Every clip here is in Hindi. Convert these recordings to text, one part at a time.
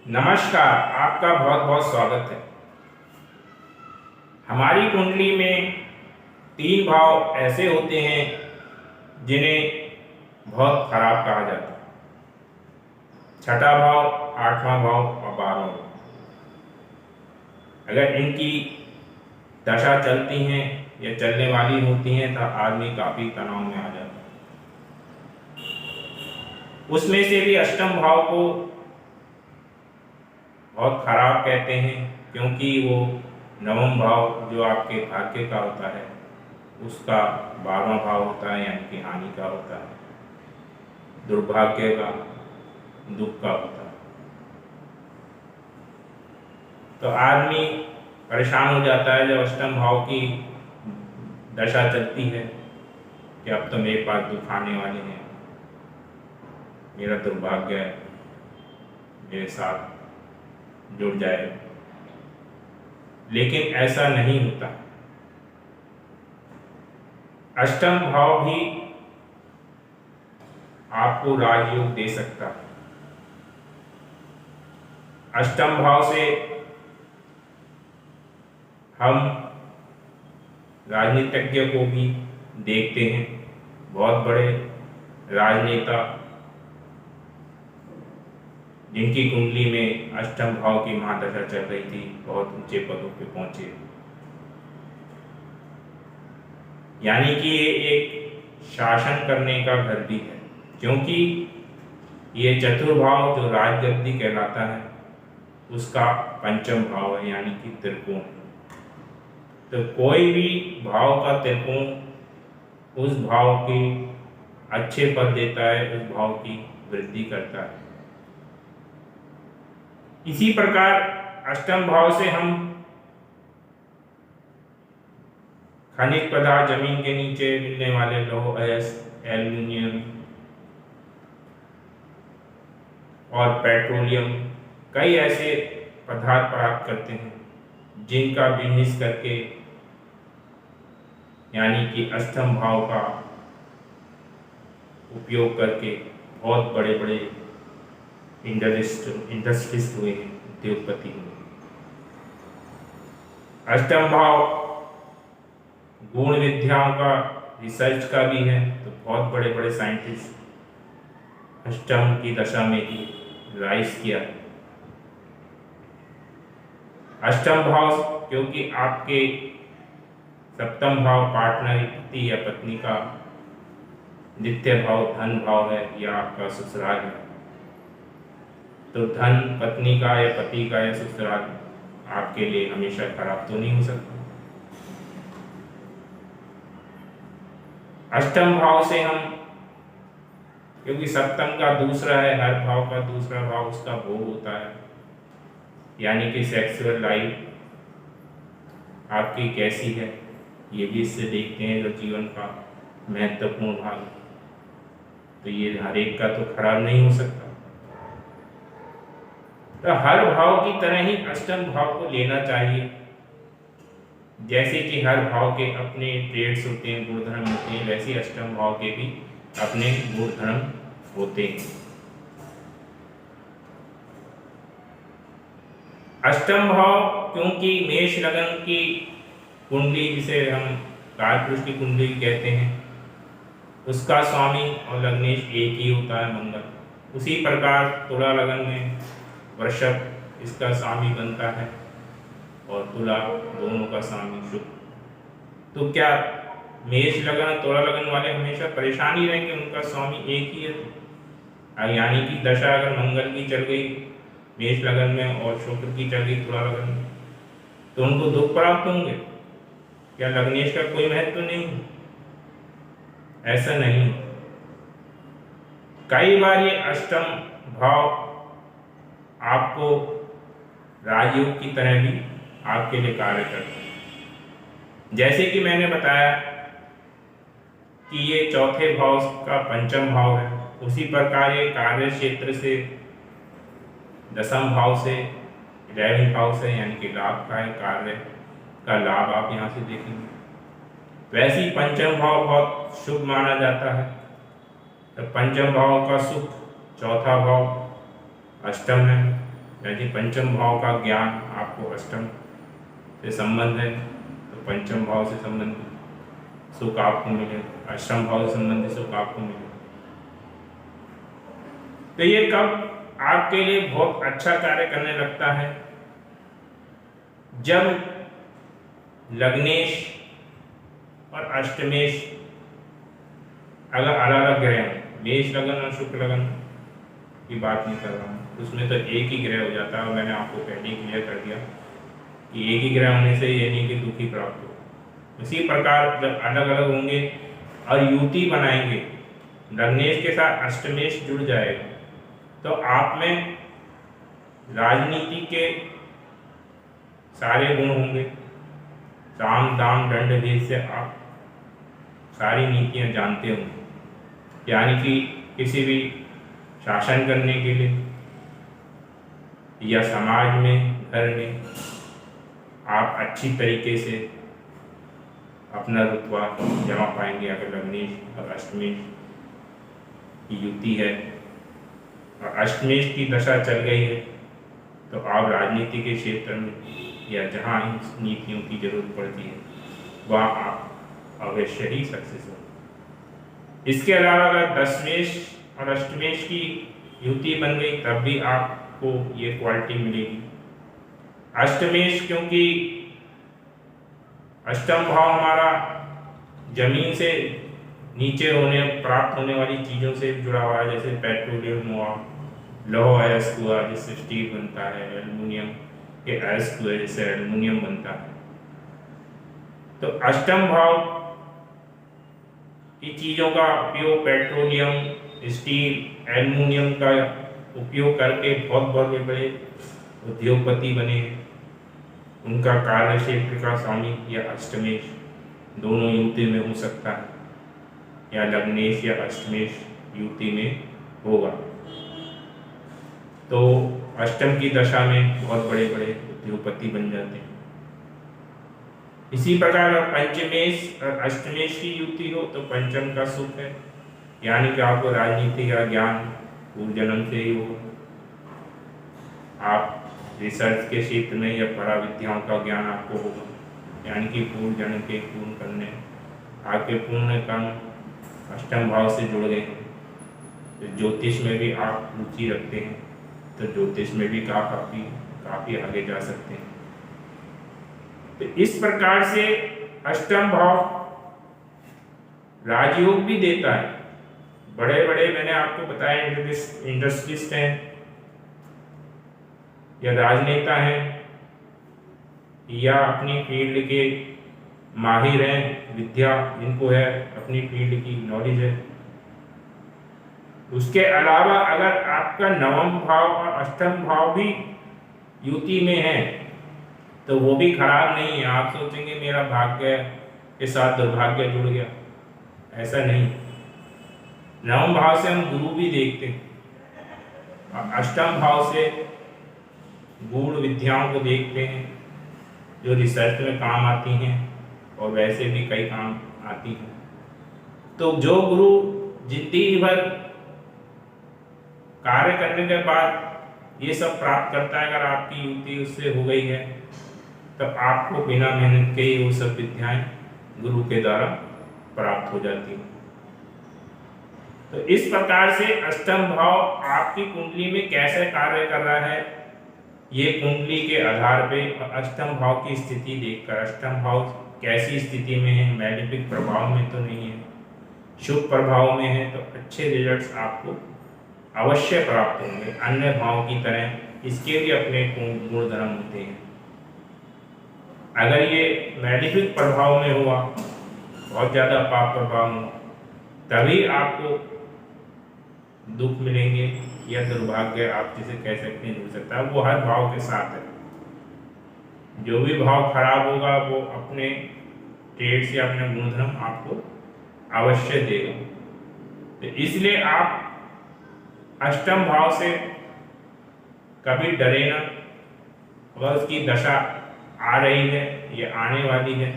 नमस्कार। आपका बहुत बहुत स्वागत है। हमारी कुंडली में तीन भाव ऐसे होते हैं जिन्हें बहुत खराब कहा जाता है। छठा भाव, आठवां भाव और 12वां भाव। अगर इनकी दशा चलती हैं या चलने वाली होती हैं तो आदमी काफी तनाव में आ जाता है। उसमें से भी अष्टम भाव को बहुत खराब कहते हैं, क्योंकि वो नवम भाव जो आपके भाग्य का होता है उसका 12वां भाव होता है, यानी कि हानि का होता है, दुर्भाग्य का, दुख का होता है। तो आदमी परेशान हो जाता है जब अष्टम भाव की दशा चलती है कि अब तो मेरे पास दुख आने वाले हैं, मेरा दुर्भाग्य मेरे साथ जुड़ जाए। लेकिन ऐसा नहीं होता। अष्टम भाव भी आपको राजयोग दे सकता है। अष्टम भाव से हम राजनीतिज्ञ को भी देखते हैं। बहुत बड़े राजनेता जिनकी कुंडली में अष्टम भाव की महादशा चल रही थी, बहुत ऊंचे पदों पे पहुंचे। यानी कि ये एक शासन करने का घर भी है, क्योंकि ये चतुर्भाव जो राजगद्दी कहलाता है उसका पंचम भाव है, यानी कि त्रिकोण। तो कोई भी भाव का त्रिकोण उस भाव के अच्छे पद देता है, उस भाव की वृद्धि करता है। इसी प्रकार अष्टम भाव से हम खनिज पदार्थ, जमीन के नीचे मिलने वाले लौह, एल्यूमिनियम और पेट्रोलियम, कई ऐसे पदार्थ प्राप्त करते हैं जिनका बिजनेस करके, यानी कि अष्टम भाव का उपयोग करके बहुत बड़े बड़े इंडस्ट्रिस्ट हुए हैं, उद्योगपति हुए। अष्टम भाव गुण विद्याओं का, रिसर्च का भी है। तो बहुत बड़े बड़े साइंटिस्ट अष्टम की दशा में ही राइज किया है। अष्टम भाव क्योंकि आपके सप्तम भाव पार्टनर, पति या पत्नी का, द्वितीय भाव धन भाव है या आपका ससुराल है। तो धन पत्नी का या पति का या ससुराल आपके लिए हमेशा खराब तो नहीं हो सकता। अष्टम भाव से हम, क्योंकि सप्तम का दूसरा है, हर भाव का दूसरा भाव उसका भोग होता है, यानी कि सेक्सुअल लाइफ आपकी कैसी है ये भी इससे देखते हैं, जो जीवन का महत्वपूर्ण भाग। तो ये हर एक का तो खराब नहीं हो सकता। तो हर भाव की तरह ही अष्टम भाव को लेना चाहिए। जैसे कि हर भाव के अपने ट्रेड्स होते हैं, गुणधर्म होते हैं, वैसे अष्टम भाव के भी अपने गुणधर्म होते हैं। अष्टम भाव क्योंकि मेष लगन की कुंडली, जिसे हम कालपुरुष की कुंडली कहते हैं, उसका स्वामी और लग्नेश एक ही होता है, मंगल। उसी प्रकार तुला लगन में वृषभ इसका स्वामी बनता है और तुला दोनों का स्वामी शुक्र। तो क्या मेष लगन, तुला लगन वाले हमेशा परेशान ही रहेंगे? उनका स्वामी एक ही है। यानी कि दशा अगर मंगल की चल गई मेष लगन में और शुक्र की चल गई तुला लगन में, तो उनको दुख प्राप्त होंगे। क्या लग्नेश का कोई महत्व नहीं? ऐसा नहीं। कई बार ये अष्टम भाव आपको राजयोग की तरह भी आपके लिए कार्य करते हैं। जैसे कि मैंने बताया कि ये चौथे भाव का पंचम भाव है, उसी प्रकार ये कार्य क्षेत्र से दसम भाव से, 11वें भाव से, यानी कि लाभ का है, कार्य का लाभ आप यहाँ से देखेंगे। वैसे ही पंचम भाव बहुत शुभ माना जाता है। तो पंचम भाव का सुख, चौथा भाव अष्टम है, यदि पंचम भाव का ज्ञान आपको अष्टम से संबंध है तो पंचम भाव से संबंधित सुख आपको मिले, अष्टम भाव से संबंधित सुख आपको मिले। तो ये कब आपके लिए बहुत अच्छा कार्य करने लगता है? जब लग्नेश और अष्टमेश अगर अलग अलग ग्रह हैं, मेष लगन और शुक्र लगन की बात नहीं कर रहा हूँ, उसमें तो एक ही ग्रह हो जाता है। और मैंने आपको पहले ही क्लियर कर दिया कि एक ही ग्रह होने से ये नहीं कि दुखी प्राप्त हो। इसी प्रकार जब अलग अलग होंगे और युति बनाएंगे, लग्नेश के साथ अष्टमेश जुड़ जाएगा, तो आप में राजनीति के सारे गुण होंगे। साम दाम दंड भेद से आप सारी नीतियां जानते होंगे, यानी कि किसी भी शासन करने के लिए या समाज में, घर में आप अच्छी तरीके से अपना रुतबा जमा पाएंगे। अगर लग्नेश और अष्टमेश की युति है और अष्टमेश की दशा चल गई है तो आप राजनीति के क्षेत्र में या जहाँ इन नीतियों की जरूरत पड़ती है वहाँ आप अवश्य ही सक्सेस हो। इसके अलावा अगर दशमेश और अष्टमेश की युति बन गई तब भी आपको ये क्वालिटी मिलेगी। अष्टमेश क्योंकि अष्टम भाव हमारा जमीन से नीचे प्राप्त होने वाली चीज़ों से जुड़ा हुआ है, जैसे पेट्रोलियम हुआ, लौह अयस्क हुआ जिससे स्टील बनता है, एल्युमिनियम के अयस्क हुए जिससे एल्युमिनियम बनता है। तो अष्टम भाव की चीज़ों का उपयोग, पेट्रोलियम, स्टील, एल्युमिनियम का उपयोग करके बहुत बड़े बड़े उद्योगपति बने हैं। उनका कार्य क्षेत्र का स्वामी या अष्टमेश दोनों युति में हो सकता है, या लग्नेश या अष्टमेश युति में होगा। तो अष्टम की दशा में बहुत बड़े बड़े उद्योगपति बन जाते हैं। इसी प्रकार पंचमेश और अष्टमेश की युति हो तो पंचम का सुख है, यानी कि आपको राजनीति का ज्ञान पूर्व जन्म से ही होगा। आप रिसर्च के क्षेत्र में या परा विद्याओं का ज्ञान आपको होगा, यानी कि पूर्व जन्म के पूर्ण करने आपके पूर्ण कर्म अष्टम भाव से जुड़ गए हैं। तो ज्योतिष में भी आप रुचि रखते हैं तो ज्योतिष में भी काफ़ी आगे जा सकते हैं। तो इस प्रकार से अष्टम भाव राजयोग भी देता है। बड़े बड़े मैंने आपको बताया इंडस्ट्रिस्ट हैं या राजनेता हैं या अपनी फील्ड के माहिर हैं, विद्या जिनको है, अपनी फील्ड की नॉलेज है। उसके अलावा अगर आपका नवम भाव और अष्टम भाव भी युति में है तो वो भी खराब नहीं है। आप सोचेंगे मेरा भाग्य के साथ दुर्भाग्य जुड़ गया, ऐसा नहीं। नवम भाव से हम गुरु भी देखते हैं और अष्टम भाव से गूढ़ विद्याओं को देखते हैं जो रिसर्च में काम आती हैं और वैसे भी कई काम आती हैं। तो जो गुरु जिंदगी भर कार्य करने के बाद ये सब प्राप्त करता है, अगर आपकी युति उससे हो गई है तो आपको बिना मेहनत के ही वो सब विद्याएं गुरु के द्वारा प्राप्त हो जाती हैं। तो इस प्रकार से अष्टम भाव आपकी कुंडली में कैसे कार्य कर रहा है, ये कुंडली के आधार पे अष्टम भाव की स्थिति देखकर, अष्टम भाव कैसी स्थिति में है, मैलेफिक प्रभाव में तो नहीं है, शुभ प्रभाव में है, तो अच्छे रिजल्ट्स आपको अवश्य प्राप्त होंगे। अन्य भाव की तरह इसके भी अपने गुण धर्म होते हैं। अगर ये मैलेफिक प्रभाव में हुआ, बहुत ज़्यादा पाप प्रभाव में, तभी आपको दुख मिलेंगे या दुर्भाग्य आप जिसे कह सकते हैं हो सकता है। वो हर भाव के साथ है। जो भी भाव खराब होगा वो अपने ट्रेड्स या अपने गुणधर्म आपको अवश्य देगा। तो इसलिए आप अष्टम भाव से कभी डरे ना। अगर उसकी दशा आ रही है या आने वाली है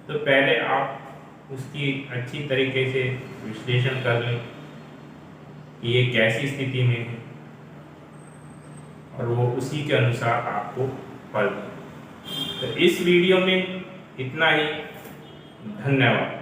तो पहले आप उसकी अच्छी तरीके से विश्लेषण कर लें कि ये कैसी स्थिति में है। और वो उसी के अनुसार आपको फल दें। तो इस वीडियो में इतना ही। धन्यवाद।